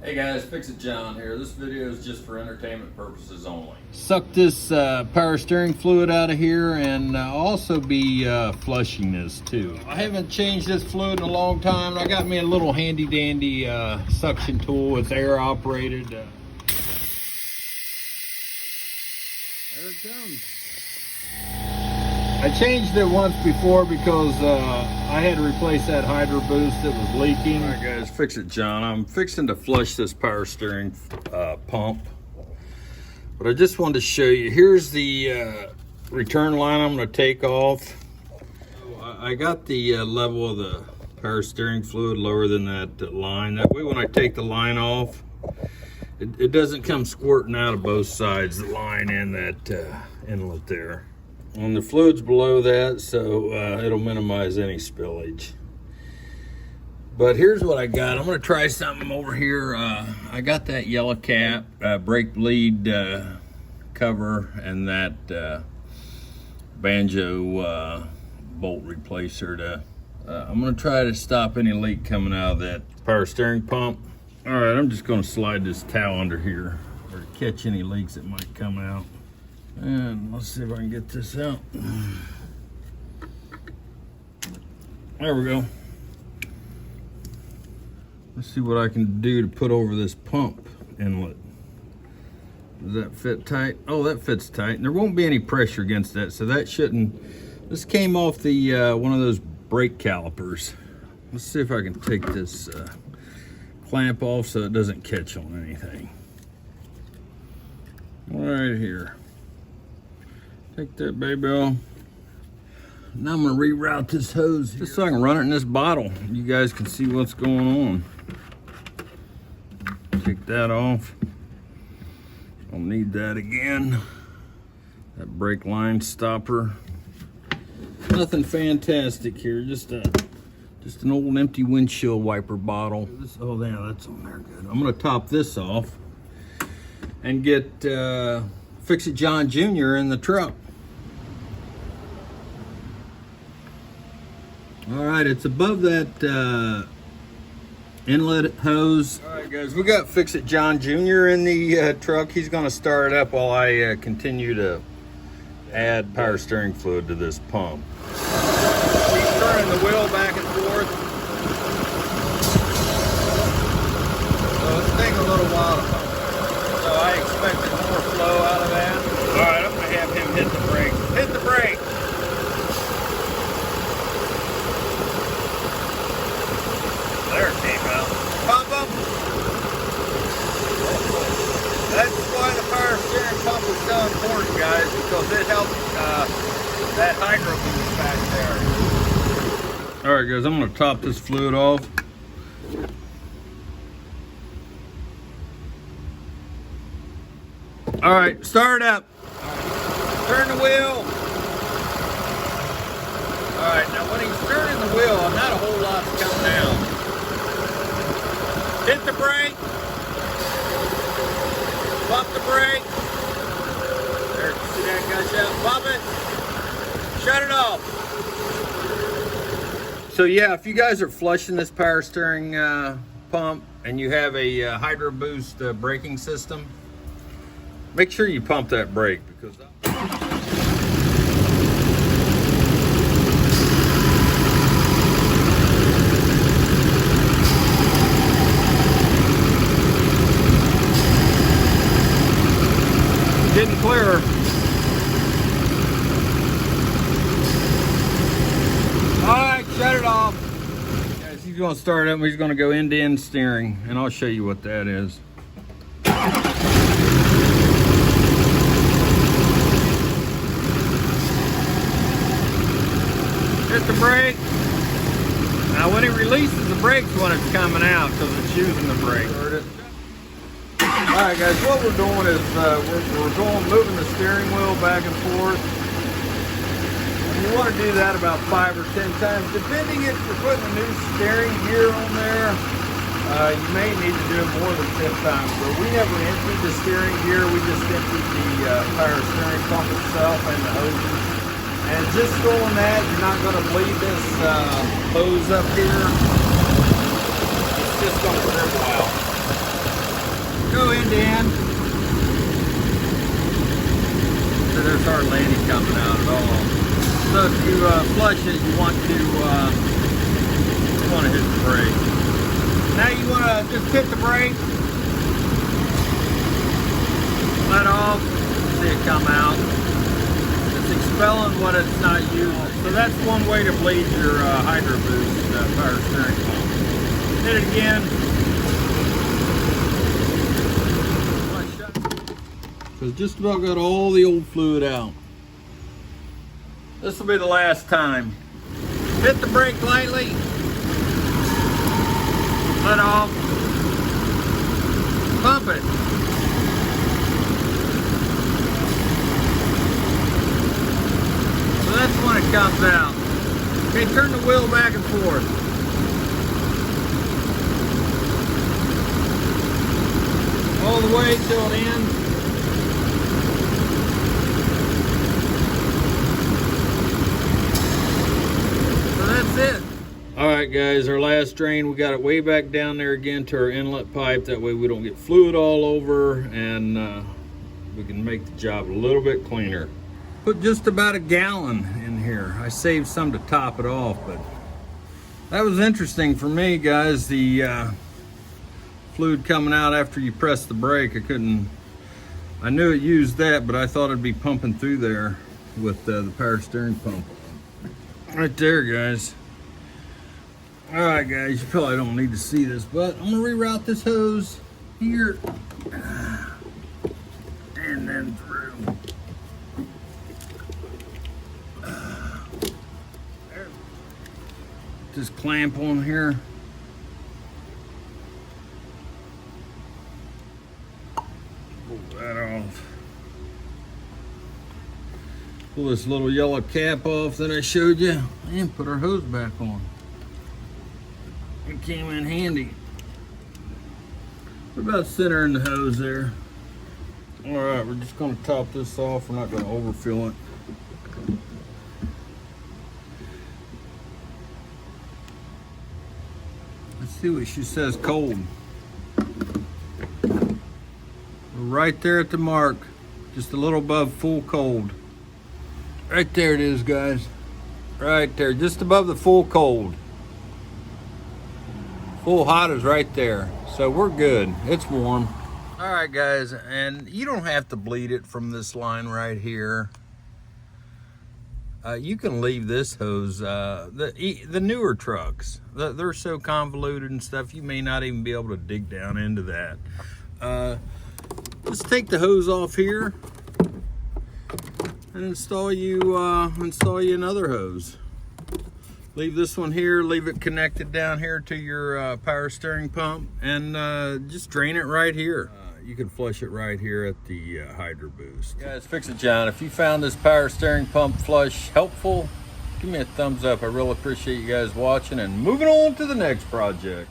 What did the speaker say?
Hey guys, Fix It John here. This video is just for entertainment purposes only. Suck this power steering fluid out of here, and also be flushing this too. I haven't changed this fluid in a long time. I got me a little handy dandy suction tool. It's air operated. There it comes. I changed it once before because I had to replace that hydro boost that was leaking. All right guys, Fix It John. I'm fixing to flush this power steering pump. But I just wanted to show you, here's the return line I'm going to take off. I got the level of the power steering fluid lower than that line. That way when I take the line off, it doesn't come squirting out of both sides, the line and that inlet there. And the fluid's below that, so it'll minimize any spillage. But here's what I got. I'm going to try something over here. I got that yellow cap, brake bleed cover, and that banjo bolt replacer. I'm going to try to stop any leak coming out of that power steering pump. All right, I'm just going to slide this towel under here or catch any leaks that might come out. And let's see if I can get this out. There we go. Let's see what I can do to put over this pump inlet. Does that fit tight? Oh, that fits tight. And there won't be any pressure against that, so that shouldn't. This came off the one of those brake calipers. Let's see if I can take this clamp off so it doesn't catch on anything. Right here. Take that baby off. Now I'm gonna reroute this hose just so I can run it in this bottle. You guys can see what's going on. Take that off. I'll need that again. That brake line stopper. Nothing fantastic here, just an old empty windshield wiper bottle. Oh yeah, that's on there good. I'm gonna top this off and get Fix It John Jr. in the truck. All right, it's above that inlet hose. All right, guys, we got Fix It John Jr. in the truck. He's going to start it up while I continue to add power steering fluid to this pump. He's turning the wheel back and forth. So it's taking a little while to pump. So I expected more flow out of that. All right, I'm going to have him hit the brake. Hit the brake. There it came out. Pump them. That's why the power steering pump is so important, guys, because it helps that hydro boost back there. All right, guys, I'm going to top this fluid off. All right, start it up. Turn the wheel. All right, now when he's turning the wheel, not a whole lot's coming down. Hit the brake. Bump the brake. There, see that gush out? Bump it. Shut it off. So yeah, if you guys are flushing this power steering pump and you have a hydro boost braking system, make sure you pump that brake because getting clearer. All right, shut it off. Guys, he's going to start up. He's going to go end-to-end steering, and I'll show you what that is. Hit the brake. Now when it releases the brakes when it's coming out because it's using the brake. Alright guys, what we're doing is we're moving the steering wheel back and forth. And you want to do that about 5 or 10 times. Depending if you're putting a new steering gear on there, you may need to do it more than 10 times. But we never emptied the steering gear, we just emptied the power steering pump itself and the hoses. And just doing that, you're not going to bleed this hose up here. It's just going to dribble out. in. So there's hardly any coming out at all. So if you flush it, you want to hit the brake. Now you want to just hit the brake, let off, see it come out. It's expelling what it's not using. So that's one way to bleed your Hydro Boost power steering pump. Hit it again. So it's just about got all the old fluid out. This will be the last time. Hit the brake lightly. Let off. Pump it. So that's when it comes out. Okay, turn the wheel back and forth. All the way till it ends. So that's it. All right, guys, our last drain, we got it way back down there again to our inlet pipe. That way we don't get fluid all over, and we can make the job a little bit cleaner. Put just about a gallon in here. I saved some to top it off, but that was interesting for me, guys. The fluid coming out after you press the brake, I knew it used that, but I thought it'd be pumping through there with the power steering pump. Right there, guys. All right, guys, you probably don't need to see this, but I'm gonna reroute this hose here and then through. There. Just clamp on here. Pull that off. Pull this little yellow cap off that I showed you and put our hose back on. It came in handy. We're about centering the hose there. All right, we're just gonna top this off. We're not gonna overfill it. Let's see what she says cold. We're right there at the mark, just a little above full cold. Right there it is, guys. Right there, just above the full cold. Full hot is right there, so we're good. It's warm. All right, guys, and you don't have to bleed it from this line right here. You can leave this hose. The newer trucks, they're so convoluted and stuff, you may not even be able to dig down into that. Just take the hose off here and install you another hose. Leave this one here, leave it connected down here to your power steering pump, and just drain it right here. You can flush it right here at the Hydro Boost. Guys, Fix It John, if you found this power steering pump flush helpful, give me a thumbs up. I really appreciate you guys watching, and moving on to the next project.